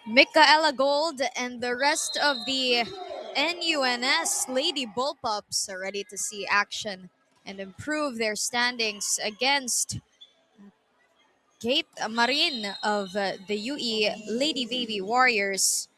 Michaela Gold and the rest of the NUNS Lady Bullpups are ready to see action and improve their standings against Kate Marin of the UE Lady Baby Warriors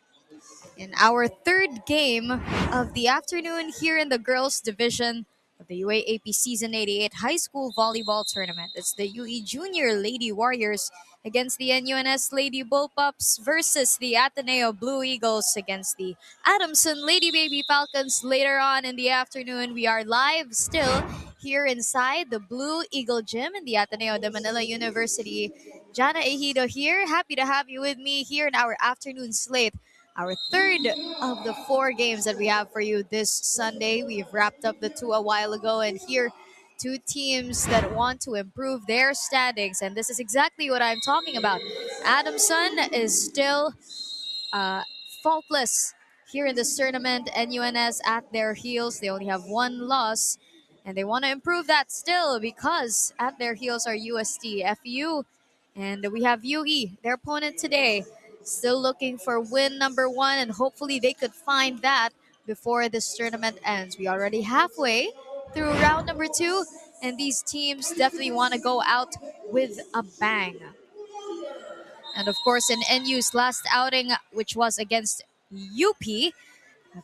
in our third game of the afternoon here in the girls division of the UAAP Season 88 High School Volleyball Tournament. It's the UE Junior Lady Warriors against the NUNS Lady Bullpups versus the Ateneo Blue Eagles against the Adamson Lady Baby Falcons. Later on in the afternoon, we are live still here inside the Blue Eagle Gym in the Ateneo de Manila University. Jana Ejido here. Happy to have you with me here in our afternoon slate, our third of the 4 games that we have for you this Sunday. We've wrapped up the 2 a while ago, and here, 2 teams that want to improve their standings, and this is exactly what I'm talking about. Adamson is still uh, faultless here in this tournament. NUNS at their heels. They only have 1 loss, and they want to improve that still because at their heels are UST, FU, and we have UE, their opponent today. Still looking for win number 1, and hopefully they could find that before this tournament ends. We already halfway through round number 2, and these teams definitely want to go out with a bang. And of course, in NU's last outing, which was against UP,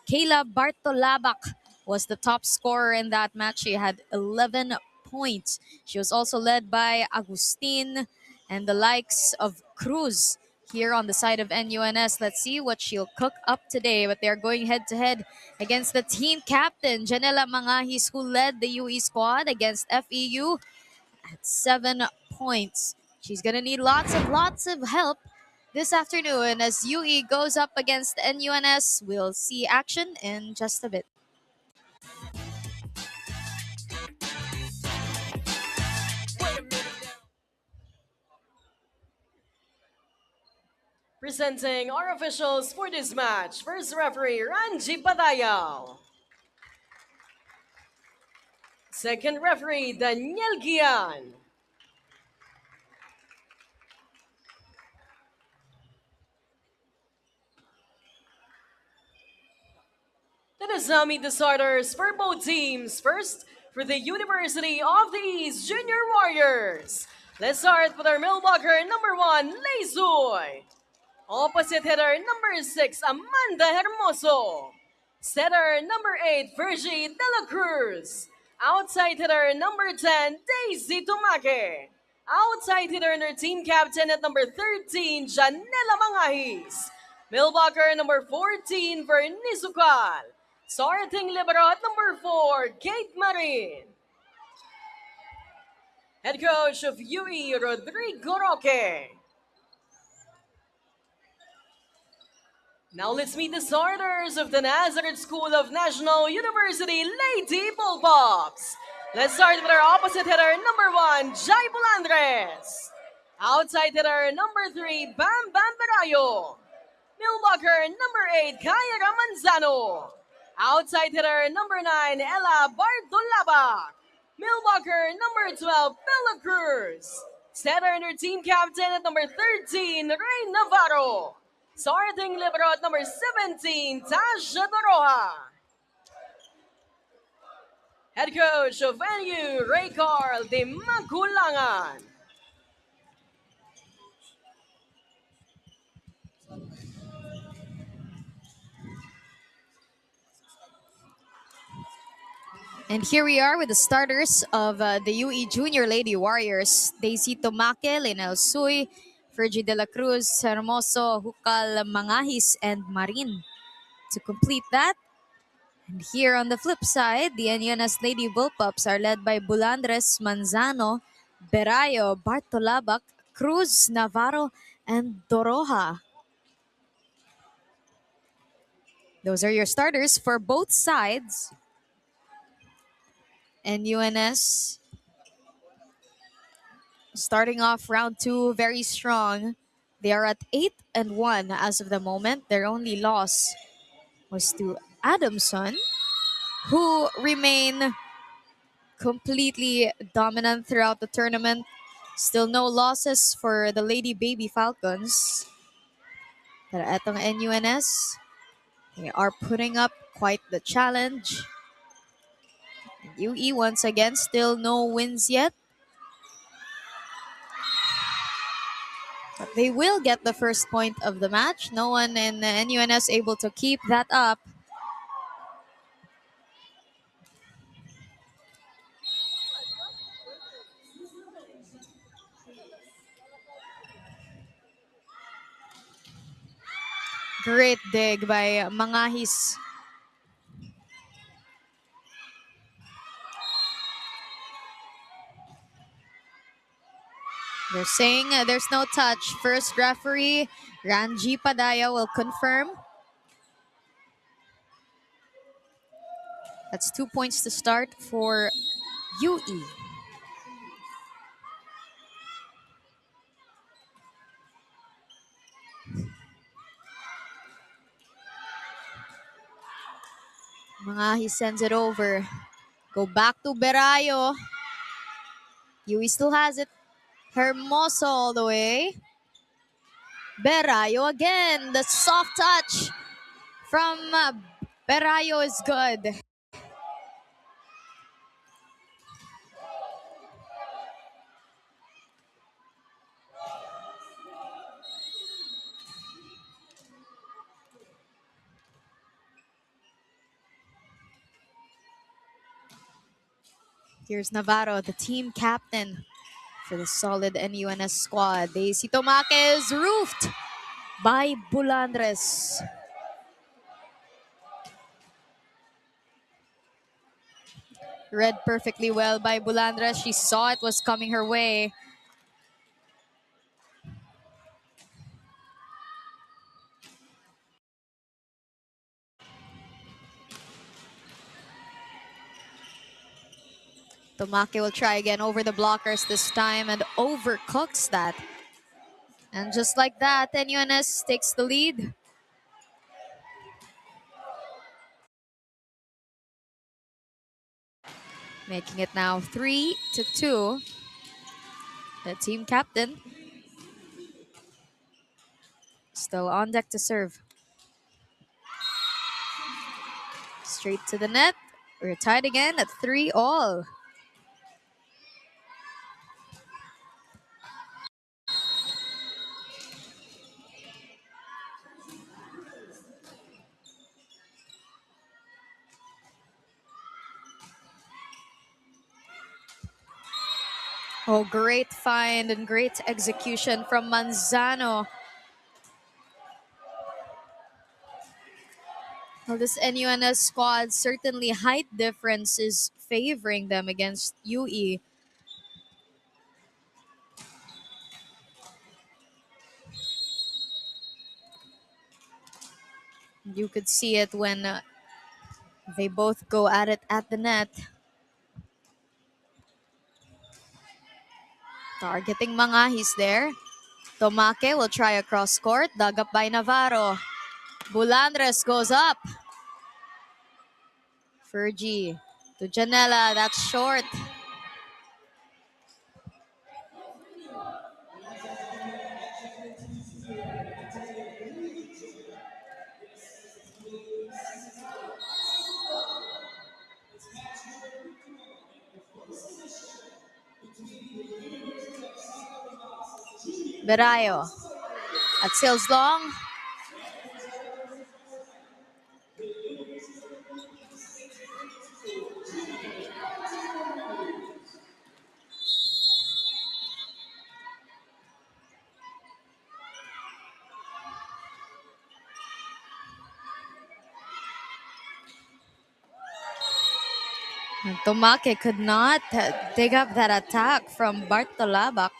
Kayla Bartolabak was the top scorer in that match. She had 11 points. She was also led by Agustin and the likes of Cruz here on the side of NUNS. Let's see what she'll cook up today. But they're going head to head against the team captain, Janela Mangahis, who led the UE squad against FEU at 7 points. She's going to need lots of help this afternoon as UE goes up against NUNS. We'll see action in just a bit. Presenting our officials for this match. First referee, Ranji Padayao. Second referee, Daniel Gian. Let us now meet the starters for both teams. First, for the University of the East Junior Warriors. Let's start with our middle blocker, number 1, Leizoy. Opposite hitter, number 6, Amanda Hermoso. Setter, number 8, Virgie De La Cruz. Outside hitter, number 10, Daisy Tumake. Outside hitter and her team captain at number 13, Janela Mangahis. Middle blocker, number 14, Vernice Ucal. Starting libero at number 4, Kate Marin. Head coach of UE, Rodrigo Roque. Now let's meet the starters of the Nazareth School of National University Lady Bullpups. Let's start with our opposite hitter, number 1, Jai Bulandres. Outside hitter, number 3, Bam Bam Barayo. Middle blocker, number 8, Kaya Manzano. Outside hitter, number 9, Ella Bartolaba. Middle blocker, number 12, Bella Cruz. Setter and her team captain at number 13, Ray Navarro. Starting libero at number 17, Tasha Doroha. Head coach of NU, Ray Carl de Magulangan. And here we are with the starters of the UE Junior Lady Warriors. Daisy Tomake, Linel Sui, Virgie De La Cruz, Hermoso, Hucal Mangahis, and Marin. To complete that, and here on the flip side, the NUNS Lady Bullpups are led by Bulandres, Manzano, Berayo, Bartolabak, Cruz, Navarro, and Doroha. Those are your starters for both sides. NUNS starting off round 2 very strong. They are at 8-1 as of the moment. Their only loss was to Adamson, who remain completely dominant throughout the tournament. Still no losses for the Lady Baby Falcons. Pero etong NUNS, they are putting up quite the challenge. UE once again, still no wins yet. But they will get the first point of the match. No one in NUNS able to keep that up. Great dig by Mangahis. They're saying there's no touch. First referee, Ranji Padaya, will confirm. That's 2 points to start for UE. Mangahis sends it over. Go back to Berayo. UE still has it. Hermoso all the way. Berayo again. The soft touch from Berayo is good. Here's Navarro, the team captain for the solid NUNS squad. Daisy Tomake is roofed by Bulandres. Read perfectly well by Bulandres. She saw it was coming her way. Tomake will try again over the blockers this time and overcooks that. And just like that, NUNS takes the lead. Making it now 3-2. The team captain still on deck to serve. Straight to the net. We're tied again at 3-all. Oh, great find and great execution from Manzano. Well, this NUNS squad, certainly height difference is favoring them against UE. You could see it when they both go at it at the net. Targeting Mangahis there. Tomake will try across court. Dug up by Navarro. Bulandres goes up. Fergie to Janela. That's short. Berayo. At Sales Long. And Tomake could not dig up that attack from Bartolabak.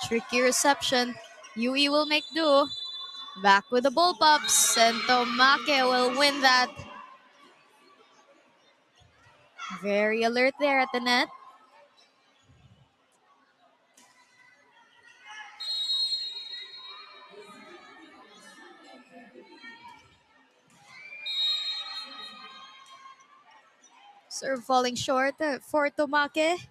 Tricky reception. UE will make do. Back with the bullpups, and Tomake will win that. Very alert there at the net. Serve falling short for Tomake.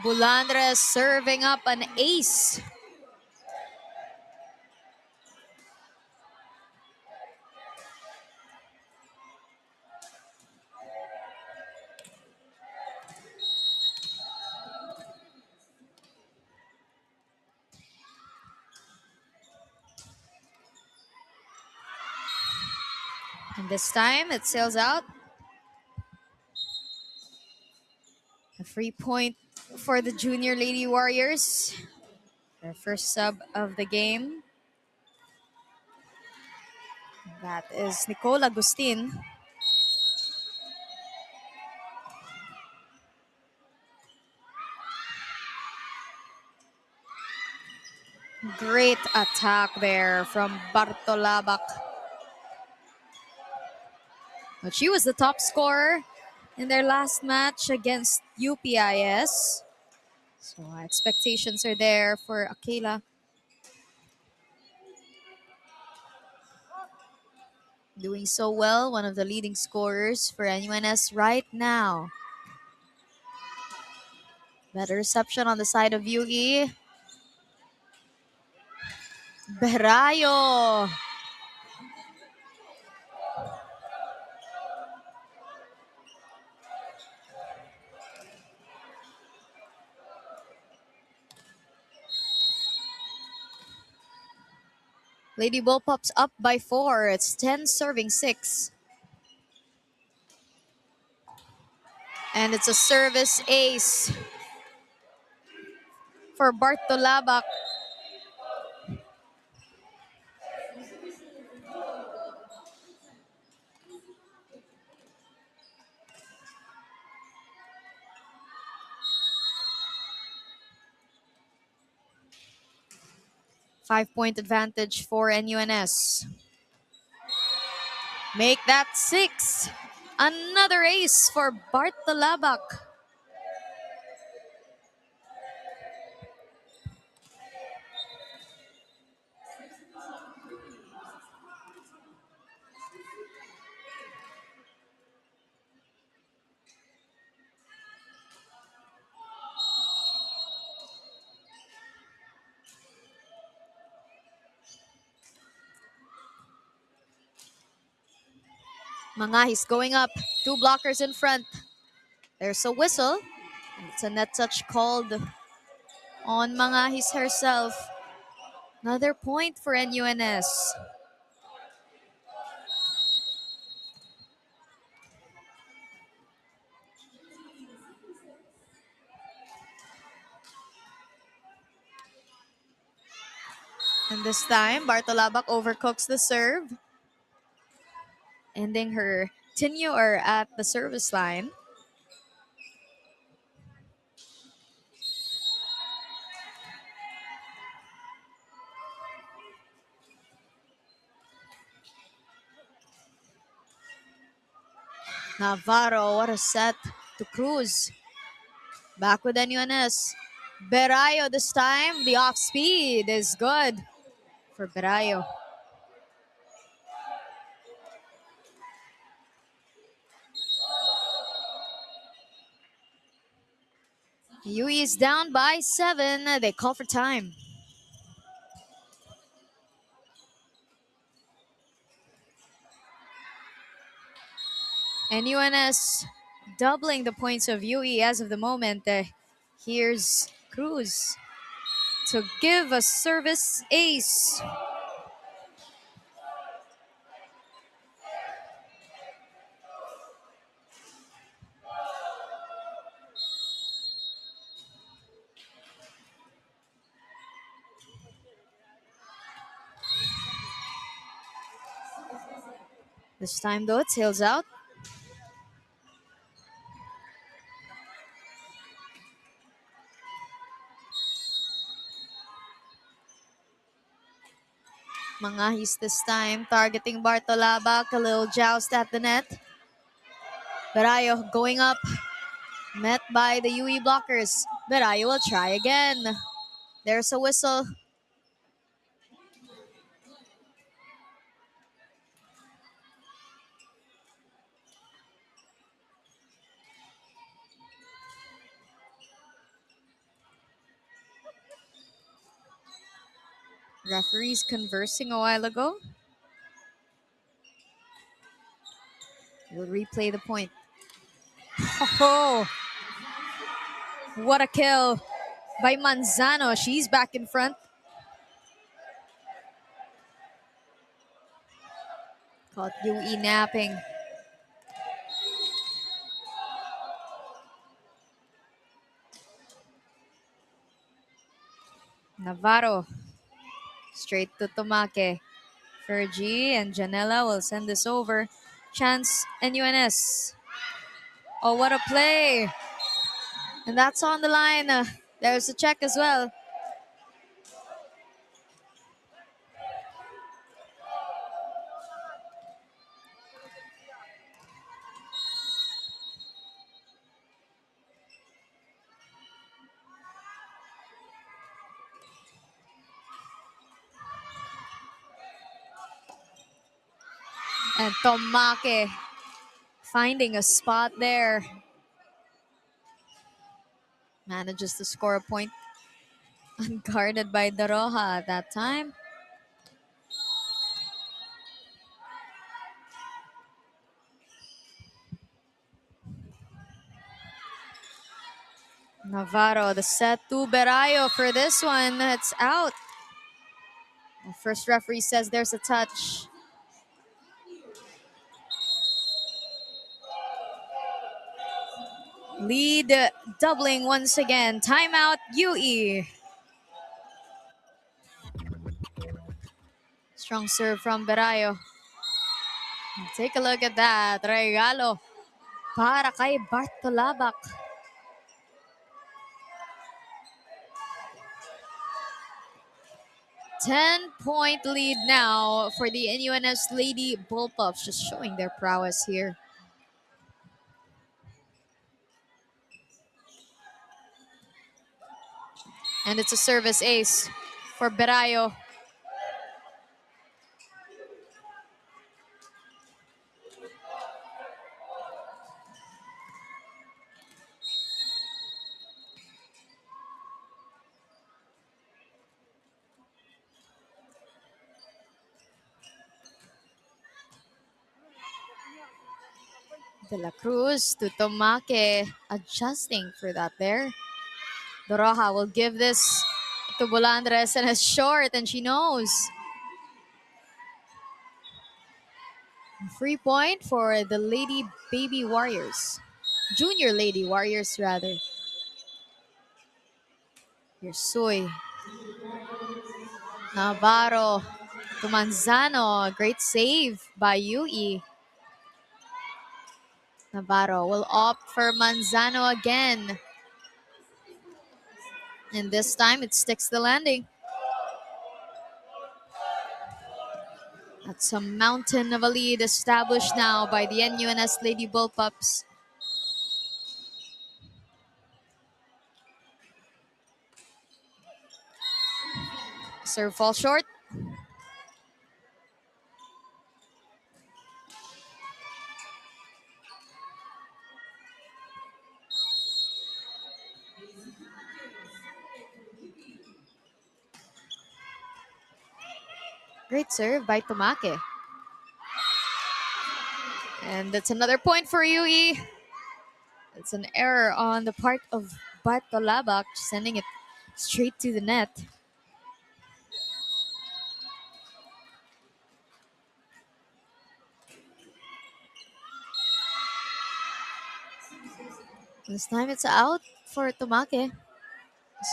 Bulandra serving up an ace. And this time it sails out. A free point for the Junior Lady Warriors. Their first sub of the game. That is Nicole Agustin. Great attack there from Bartolabak. But she was the top scorer in their last match against UPIS. So expectations are there for Akela. Doing so well, one of the leading scorers for NUNS right now. Better reception on the side of UE. Berayo. Lady Bull pops up by 4. It's 10 serving 6. And it's a service ace for Bartolabak. 5-point advantage for NUNS. Make that 6. Another ace for Bartolabak. Mangahis going up. 2 blockers in front. There's a whistle. It's a net touch called on Mangahis herself. Another point for NUNS. And this time, Bartolabak overcooks the serve, ending her tenure at the service line. Navarro, what a set to Cruz. Back with NUNS. Berayo this time. The off speed is good for Berayo. UE is down by 7. They call for time. NUNS doubling the points of UE as of the moment. Here's Cruz to give a service ace. This time though, it sails out. Mangahis this time, targeting Bartolabak. A little joust at the net. Berayo going up. Met by the UE blockers. Berayo will try again. There's a whistle. Referees conversing a while ago. We'll replay the point. Oh, what a kill by Manzano. She's back in front. Caught UE napping. Navarro. Straight to Tomake. Fergie and Janela will send this over. Chance and UNS. Oh, what a play. And that's on the line. There's a check as well. And Tomake finding a spot there. Manages to score a point. Unguarded by Daroha at that time. Navarro, the set to Berayo for this one. It's out. The first referee says there's a touch. Lead doubling once again. Timeout, UE. Strong serve from Berayo. Take a look at that. Regalo para kay Bartolabak. 10-point lead now for the NUNS Lady Bullpups, just showing their prowess here. And it's a service ace for Berayo. De la Cruz to Tomake, adjusting for that there. Doroha will give this to Bolandres and it's short and she knows. Free point for the Lady Baby Warriors. Junior Lady Warriors rather. Here's Soy. Navarro to Manzano. Great save by UE. Navarro will opt for Manzano again. And this time it sticks the landing. That's a mountain of a lead established now by the NUNS Lady Bullpups. Serve fall short. Great serve by Tomake. And that's another point for UE. It's an error on the part of Bartolabak, sending it straight to the net. This time it's out for Tomake.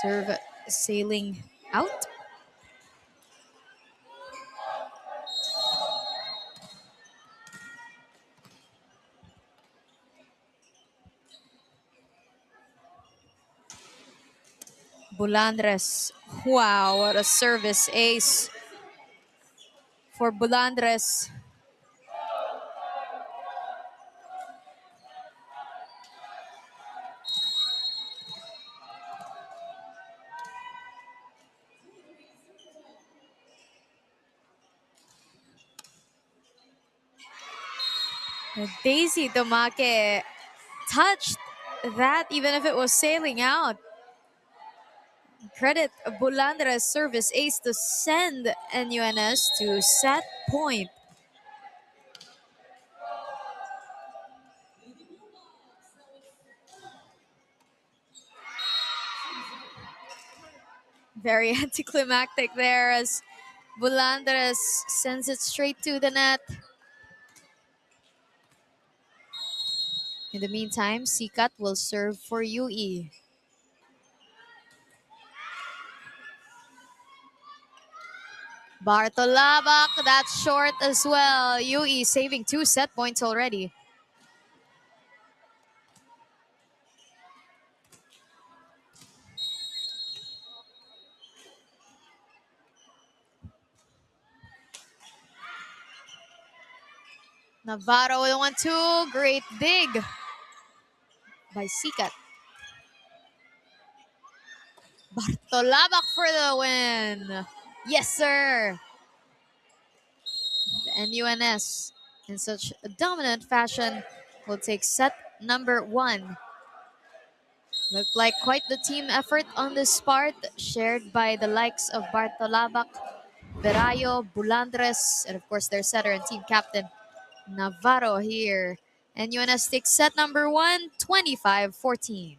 Serve sailing out. Bulandres. Wow, what a service ace for Bulandres. Daisy Domake touched that even if it was sailing out. Credit Bulandra's service ace to send NUNS to set point. Very anticlimactic there as Bulandres sends it straight to the net. In the meantime, Sikat will serve for UE. Bartolabak, that's short as well. UE saving 2 set points already. Navarro with 1-2. Great dig by Sikat. Bartolabak for the win. Yes, sir. The NUNS, in such a dominant fashion, will take set number 1. Looked like quite the team effort on this part, shared by the likes of Bartolabak, Berayo, Bulandres, and of course their setter and team captain, Navarro here. And UNS takes set number 1, 25-14.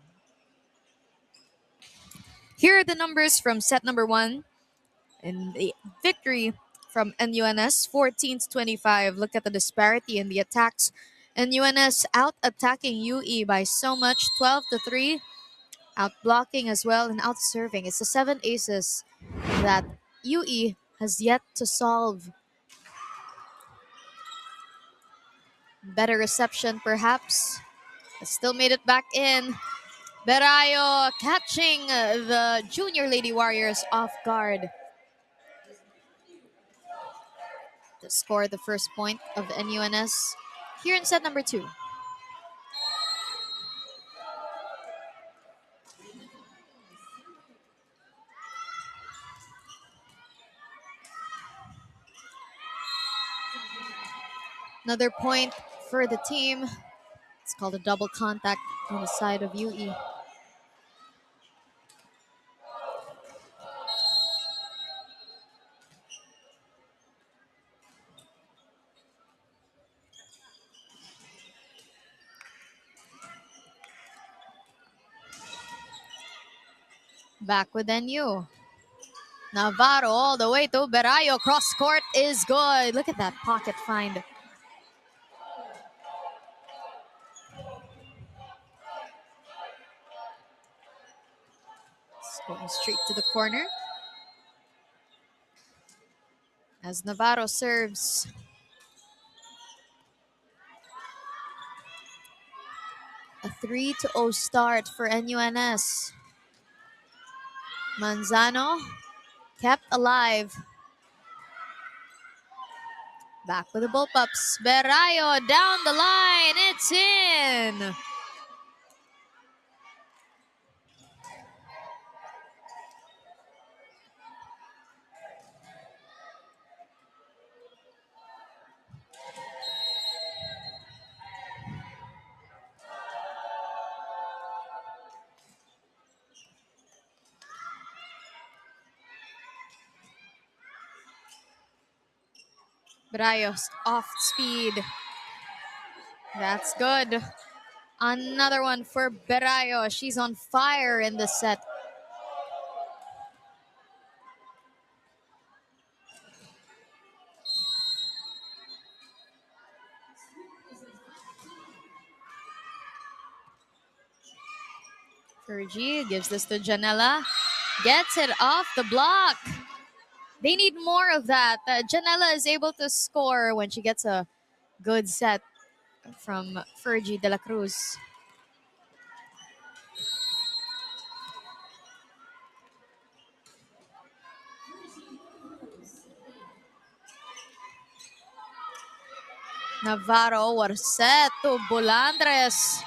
Here are the numbers from set number 1 and the victory from NUNS 14-25. Look at the disparity in the attacks. NUNS out attacking UE by so much, 12-3. Out blocking as well and out serving. It's the 7 aces that UE has yet to solve. Better reception perhaps. But still made it back in. Berayo catching the Junior Lady Warriors off guard to score the first point of NUNS here in set number 2. Another point for the team. It's called a double contact on the side of UE. Back with NU. Navarro all the way to Berayo. Cross court is good. Look at that pocket find. It's going straight to the corner. As Navarro serves. A 3-0 start for NUNS. Manzano kept alive. Back with the bullpups. Berayo down the line. It's in. Berayo's off speed. That's good. Another one for Berayo. She's on fire in the set. Fergie gives this to Janela. Gets it off the block. They need more of that. Janela is able to score when she gets a good set from Fergie de la Cruz. Navarro, what a set to Bulandres.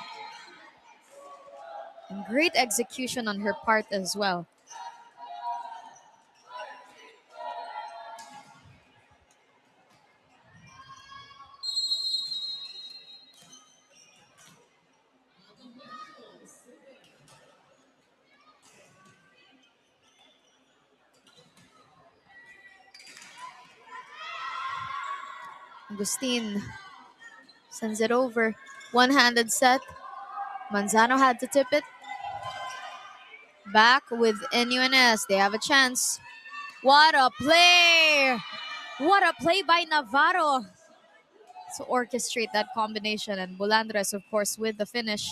And great execution on her part as well. Agustin sends it over. One-handed set. Manzano had to tip it. Back with NUNS. They have a chance. What a play! What a play by Navarro to orchestrate that combination. And Bulandres, of course, with the finish.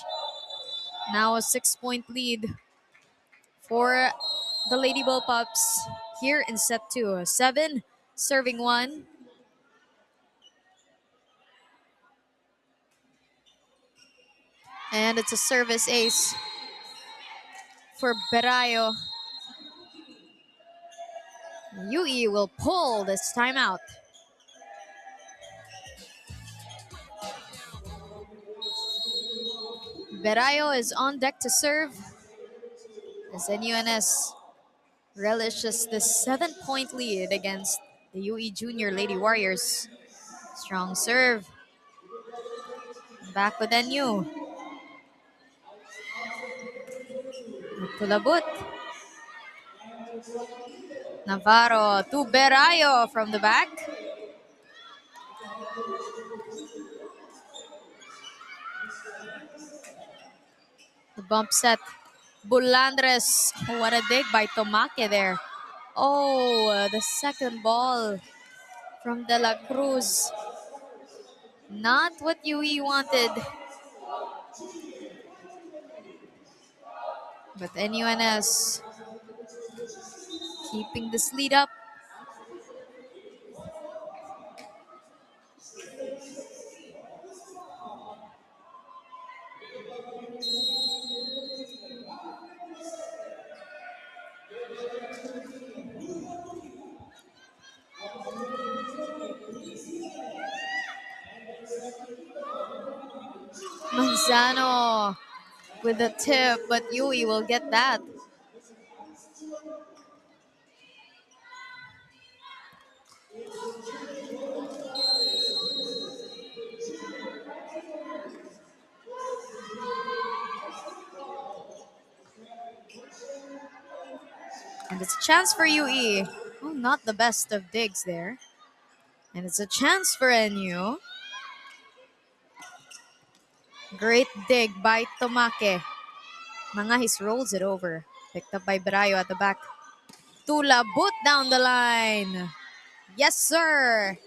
Now a 6-point lead for the Lady Bullpups here in set 2. 7 serving 1. And it's a service ace for Berayo. UE will pull this timeout. Berayo is on deck to serve as NUNS relishes the 7-point lead against the UE Junior Lady Warriors. Strong serve. Back with NU. Tulabut. Navarro to Berayo from the back. The bump set. Bulandres. What a dig by Tomake there. Oh, the second ball from De La Cruz. Not what UE wanted. But NUNS keeping this lead up. Manzano with the tip, but UE will get that. And it's a chance for UE. Oh, not the best of digs there. And it's a chance for NU. Great dig by Tomake. Mangahis rolls it over. Picked up by Brayo at the back. Tula boot down the line. Yes, sir.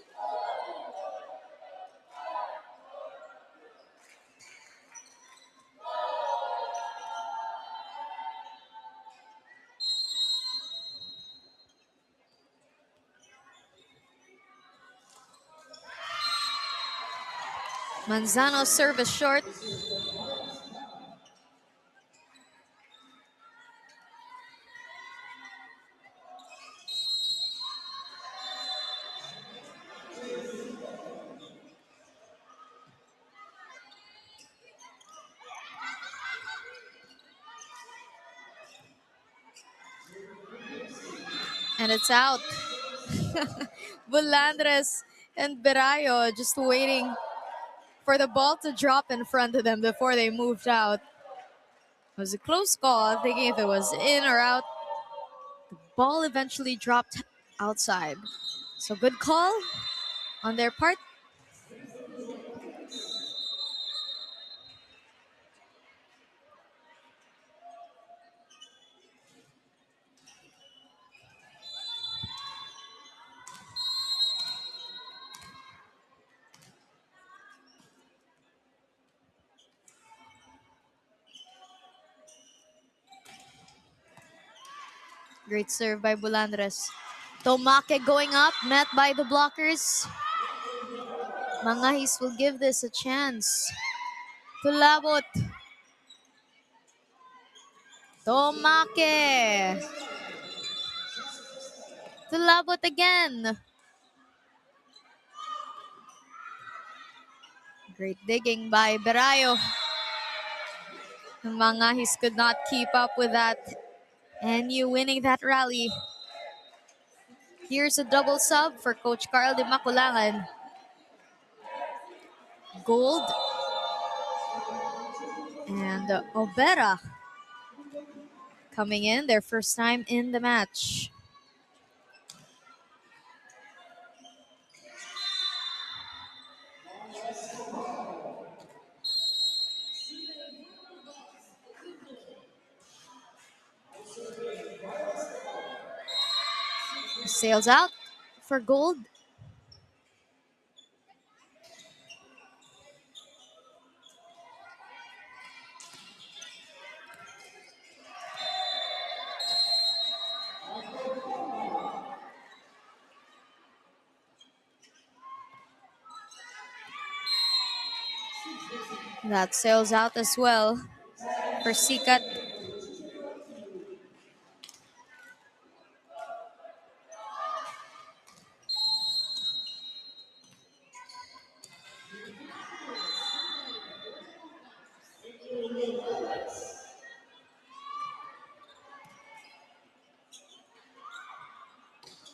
Manzano service short. And it's out. Bulandres and Berayo just waiting for the ball to drop in front of them before they moved out. It was a close call, thinking if it was in or out. The ball eventually dropped outside. So good call on their part. Great serve by Bulandres. Tomake going up, met by the blockers. Mangahis will give this a chance. Tulabot. Tomake. Tulabot again. Great digging by Berayo. Mangahis could not keep up with that. And you winning that rally. Here's a double sub for Coach Carl de Maculangan. Gold and Obera coming in their first time in the match. Sails out for gold. That sails out as well for Sikat.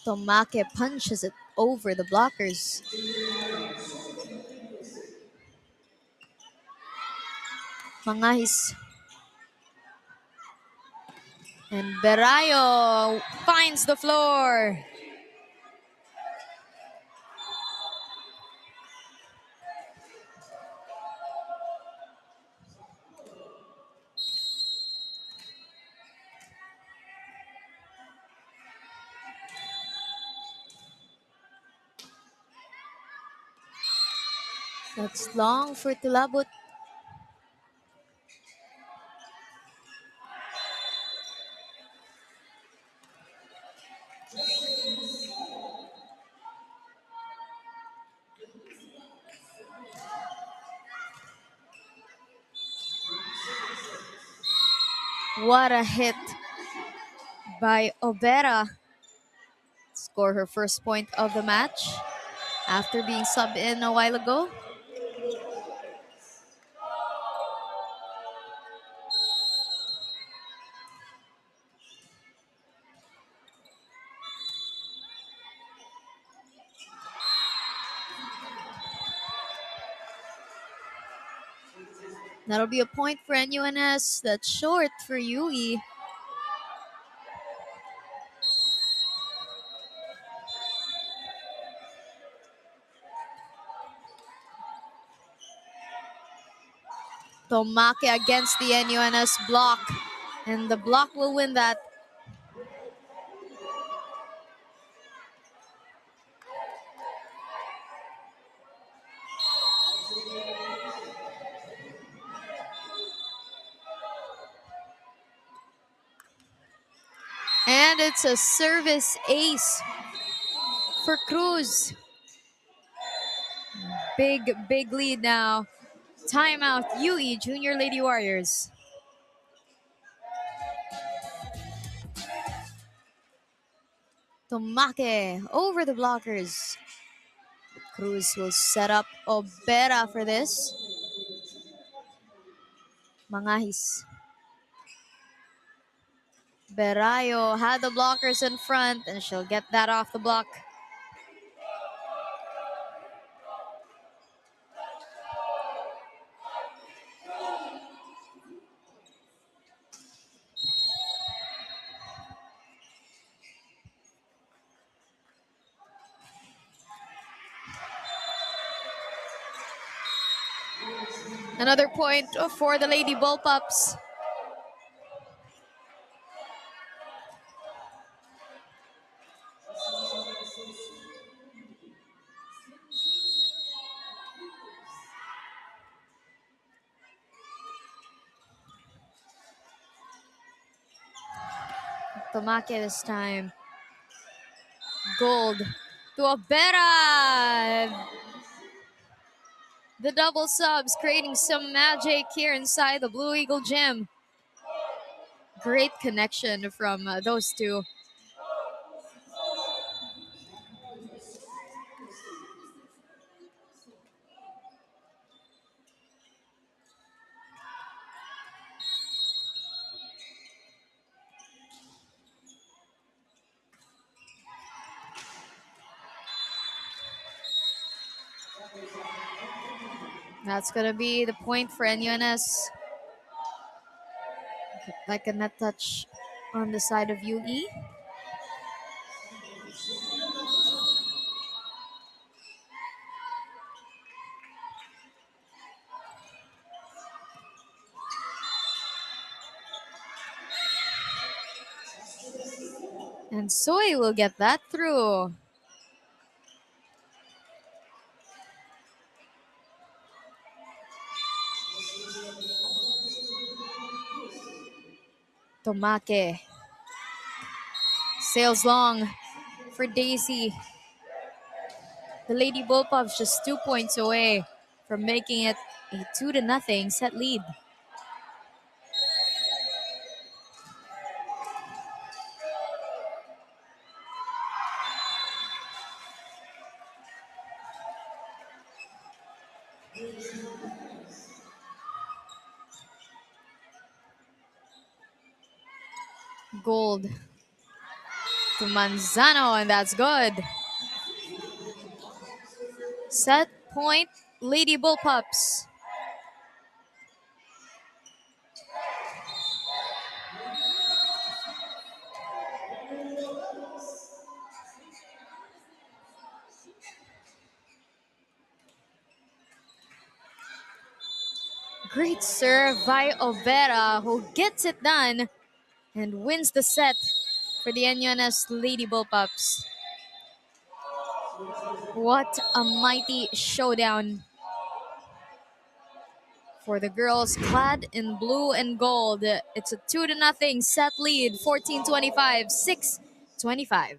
Tomake punches it over the blockers. Mangahis. And Berayo finds the floor. That's long for Tilabut. What a hit by Obera. Score her first point of the match after being subbed in a while ago. That'll be a point for NUNS. That's short for Yui. Tomake against the NUNS block. And the block will win that. And it's a service ace for Cruz. Big lead now. Timeout, UE Junior Lady Warriors. Tomake over the blockers. Cruz will set up Obera for this. Mangahis. Berayo had the blockers in front and she'll get that off the block. Another point for the Lady Bullpups. Tomake this time. Gold to Obera. The double subs creating some magic here inside the Blue Eagle Gym. Great connection from those two. That's going to be the point for NUNS. Like a net touch on the side of UE. And Soy will get that through. Tomake sails long for Daisy. The Lady Bullpups just 2 points away from making it a 2-0 set lead. Gold to Manzano, and that's good. Set point, Lady Bullpups. Great serve by Overa, who gets it done and wins the set for the NUNS Lady Bullpups. What a mighty showdown for the girls clad in blue and gold. It's a 2-0 set lead, 14-25, 6-25.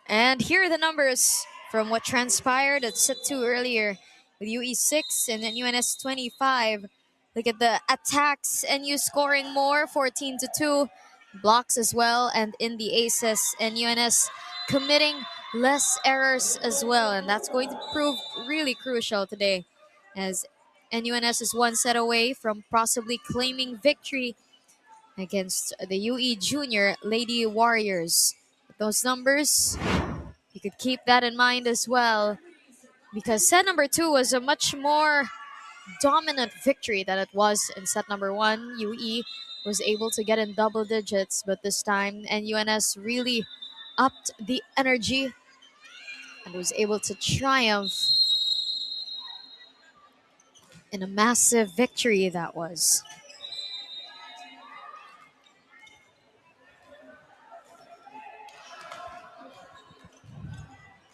And here are the numbers from what transpired at set 2 earlier with UE 6 and NUNS 25. Look at the attacks, NU scoring more, 14-2. Blocks as well, and in the aces, NUNS committing less errors as well. And that's going to prove really crucial today, as NUNS is one set away from possibly claiming victory against the UE Junior Lady Warriors. Those numbers, you could keep that in mind as well, because set number 2 was a much more dominant victory than it was in set number 1. UE was able to get in double digits, but this time NUNS really upped the energy and was able to triumph in a massive victory that was.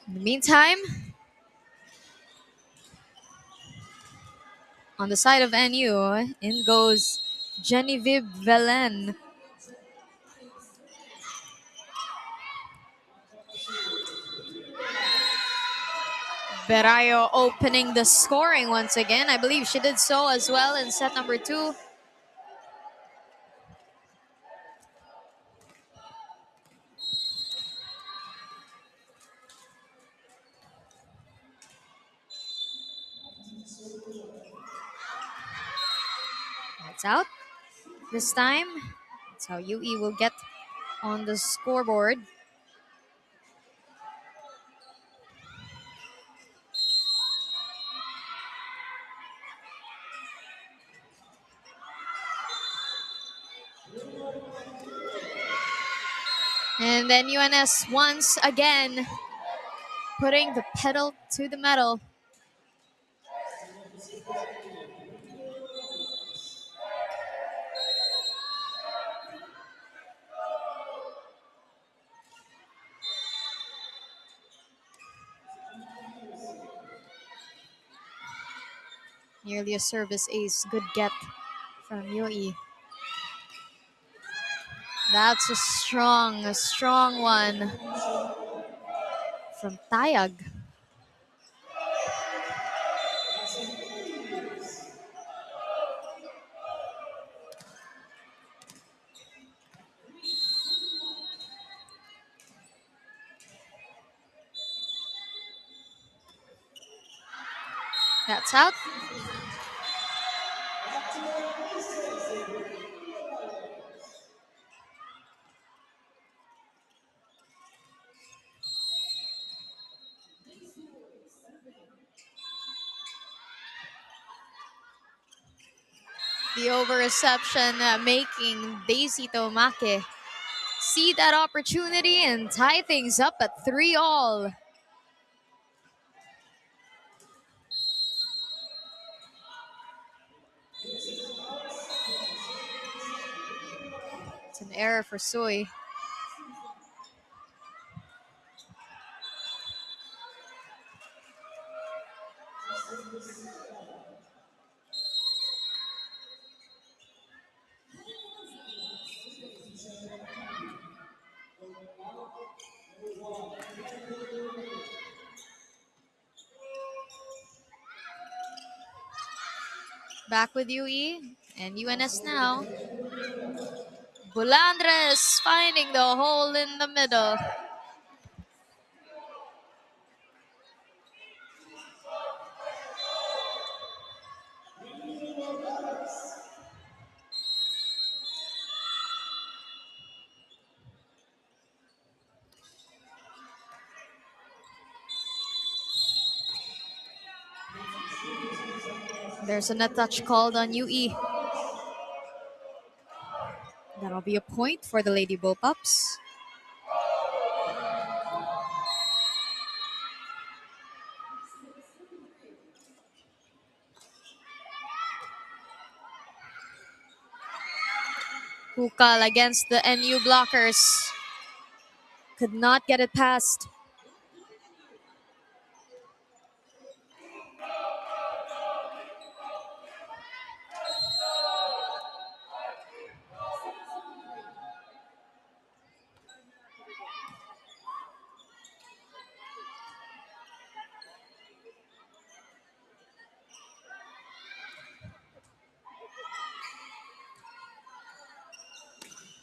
In the meantime, on the side of NU, in goes Genevieve Velen. Berayo opening the scoring once again. I believe she did so as well in set number 2. That's out this time. That's how UE will get on the scoreboard. And then UNS once again putting the pedal to the metal. Nearly a service ace. Good get from UE. That's a strong one from Tayag. That's out. The over reception making Daisy Tomake see that opportunity and tie things up at 3-all. An error for Sui. Back with UE and UNS now. Bulandres finding the hole in the middle. There's a net touch called on UE. That'll be a point for the Lady Bullpups. Hukal against the NU blockers. Could not get it past.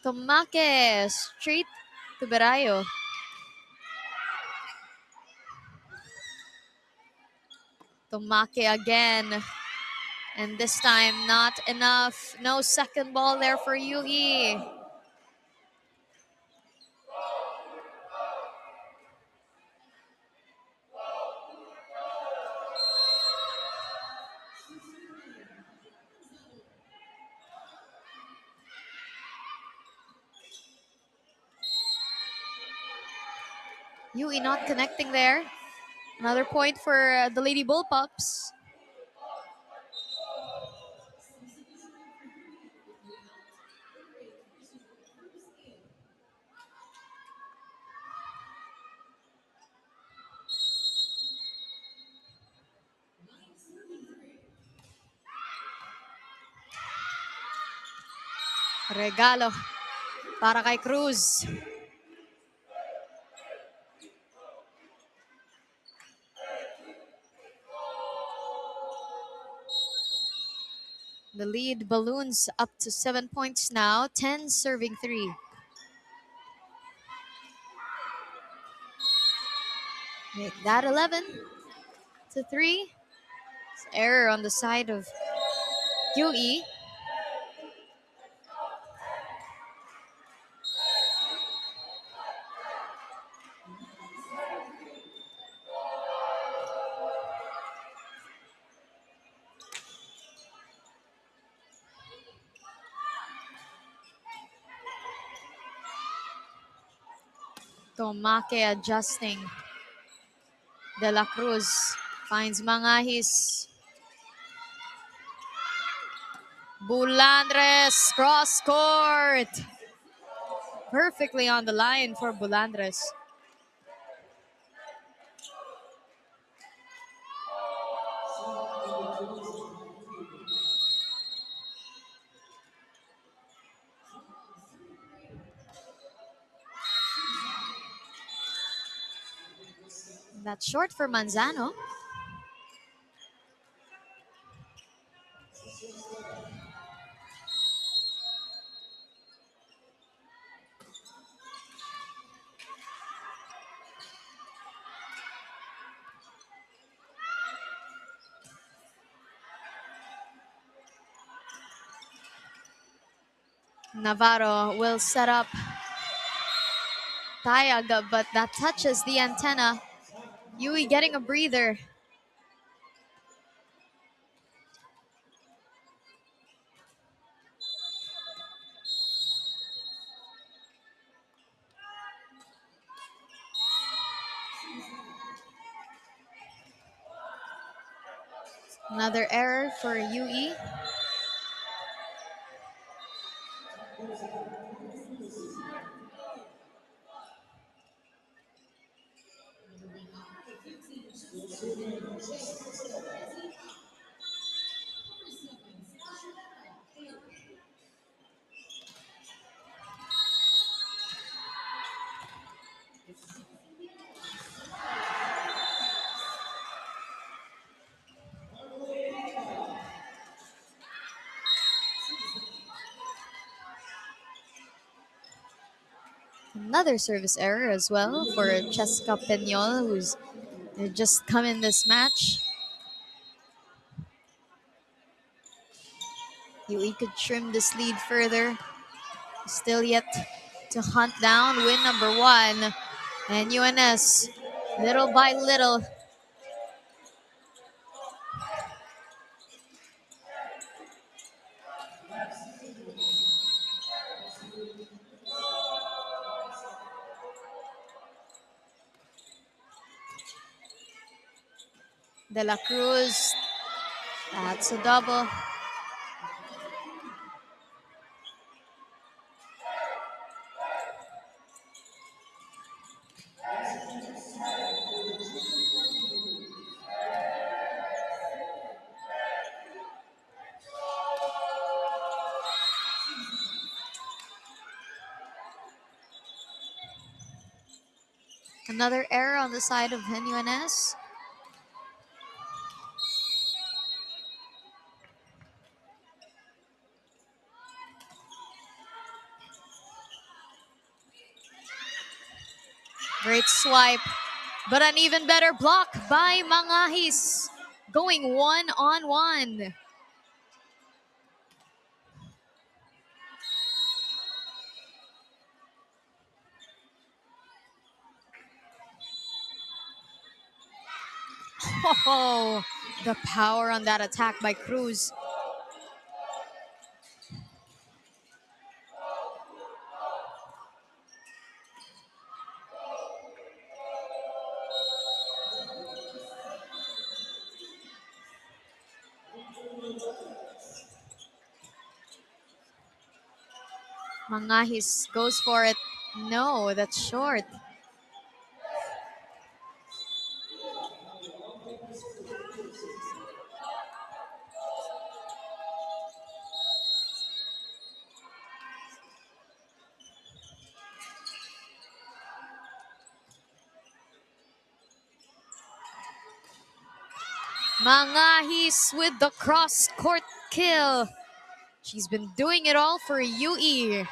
Tomake straight to Berayo. Tomake again. And this time, not enough. No second ball there for UE. UE not connecting there. Another point for the Lady Bullpups. Regalo para kay Cruz. The lead balloons up to 7 points now. 10 serving 3. Make that 11 to 3. Error on the side of UE. Tomake adjusting. De La Cruz finds Mangahis. Bulandres cross court. Perfectly on the line for Bulandres. That's short for Manzano. Navarro will set up Tayaga, but that touches the antenna. Yui getting a breather. Another error for UE. Another service error as well for Cheska Peñol, who's just come in this match. UE could trim this lead further. Still yet to hunt down win number 1. And UNS, little by little. De La Cruz, that's a double. Another error on the side of NUNS. Great swipe, but an even better block by Mangahis. Going 1-on-1. Oh, the power on that attack by Cruz. Mangahis goes for it. No, that's short. Mangahis with the cross-court kill. She's been doing it all for UE.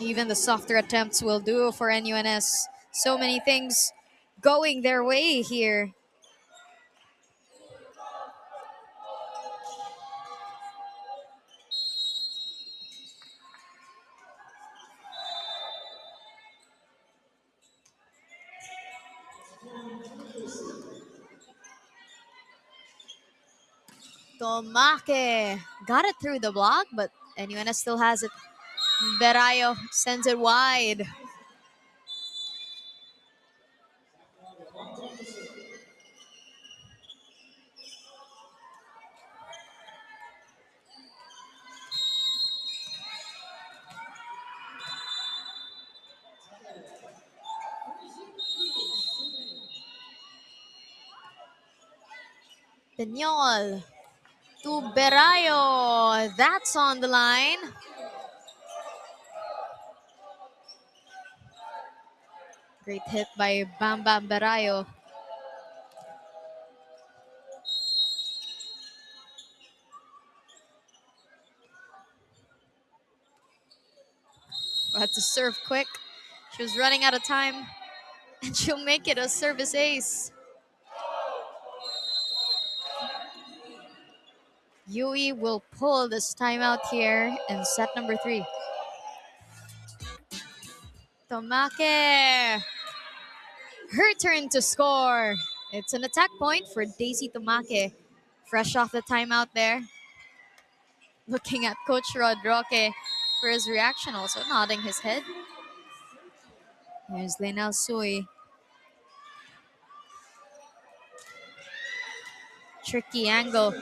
Even the softer attempts will do for NUNS. So many things going their way here. Tomake got it through the block, but NUNS still has it. Berayo sends it wide. Peñol to Berayo. That's on the line. Great hit by Bam Bam Berayo. Had to serve quick. She was running out of time, and she'll make it a service ace. Yui will pull this timeout here in set number 3. Tomake, her turn to score. It's an attack point for Daisy Tomake. Fresh off the timeout there. Looking at Coach Rod Roque for his reaction, also nodding his head. Here's Linal Sui. Tricky angle.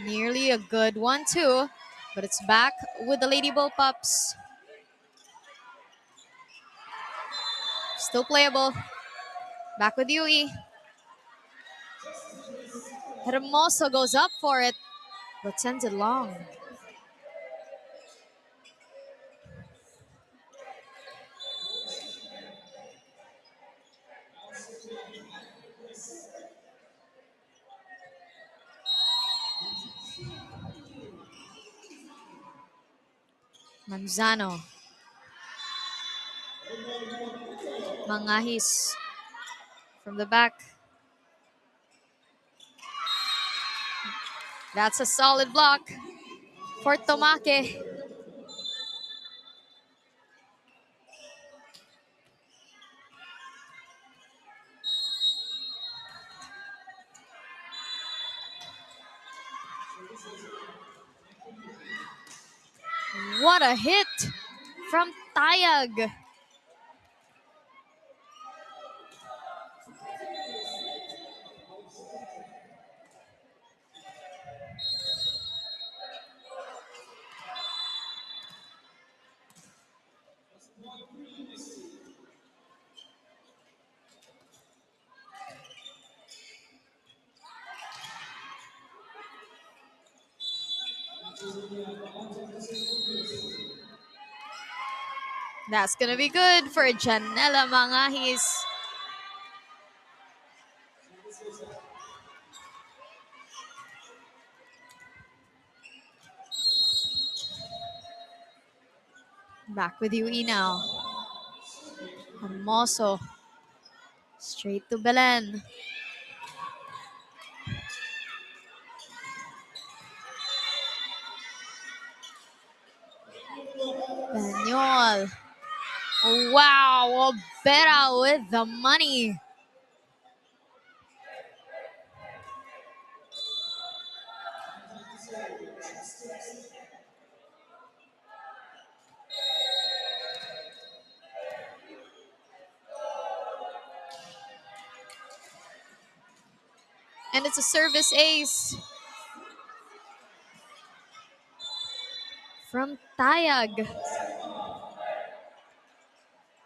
Nearly a good one too, but it's back with the Lady Bullpups. Still playable. Back with Yui. Hermoso goes up for it, but sends it long. Manzano. Mangahis from the back. That's a solid block for Tomake. What a hit from Tayag. That's gonna be good for Janela Mangahis. Back with Yui now. Hermoso. Straight to Belen. Banyol. Wow, Obera with the money. And it's a service ace from Tayag.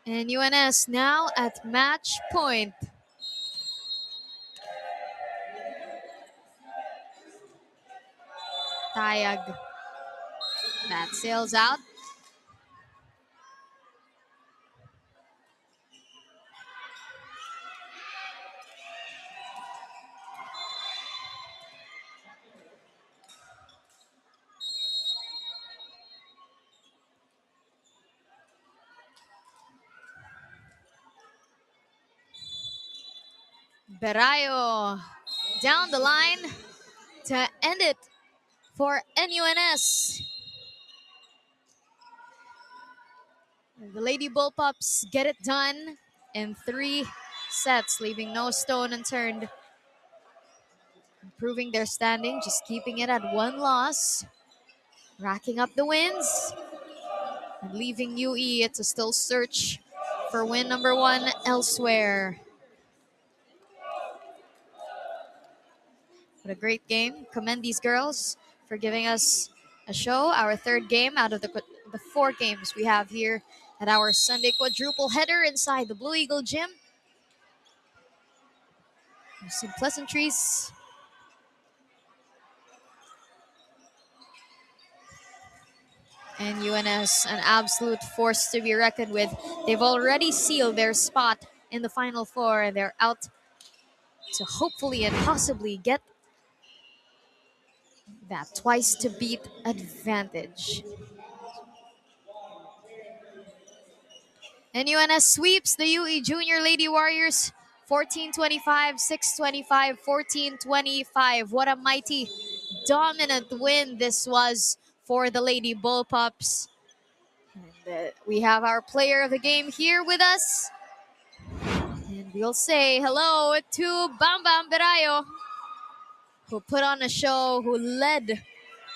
And UNS now at match point. Tayag. That sails out. Berayo down the line to end it for NUNS. The Lady Bullpups get it done in 3 sets, leaving no stone unturned. Improving their standing, just keeping it at 1 loss. Racking up the wins. And leaving UE to still search for win number 1 elsewhere. What a great game. Commend these girls for giving us a show. Our 3rd game out of the 4 games we have here at our Sunday quadruple header inside the Blue Eagle Gym. Some pleasantries. And UNS, an absolute force to be reckoned with. They've already sealed their spot in the Final Four. They're out to hopefully and possibly get that twice to beat advantage. And UNS sweeps the UE Junior Lady Warriors 14-25, 6-25, 14-25. What a mighty, dominant win this was for the Lady Bullpups. And we have our player of the game here with us. And we'll say hello to Bam Bam Berayo. who put on a show, who led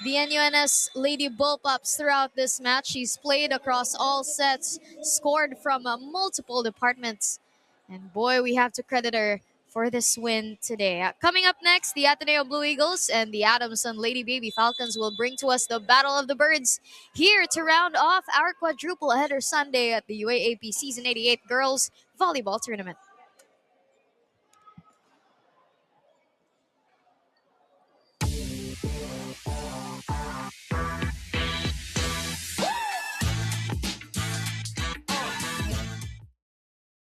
the NUNS Lady Bullpups throughout this match. She's played across all sets, scored from multiple departments. And boy, we have to credit her for this win today. Coming up next, the Ateneo Blue Eagles and the Adamson Lady Baby Falcons will bring to us the Battle of the Birds here to round off our quadruple header Sunday at the UAAP Season 88 Girls Volleyball Tournament.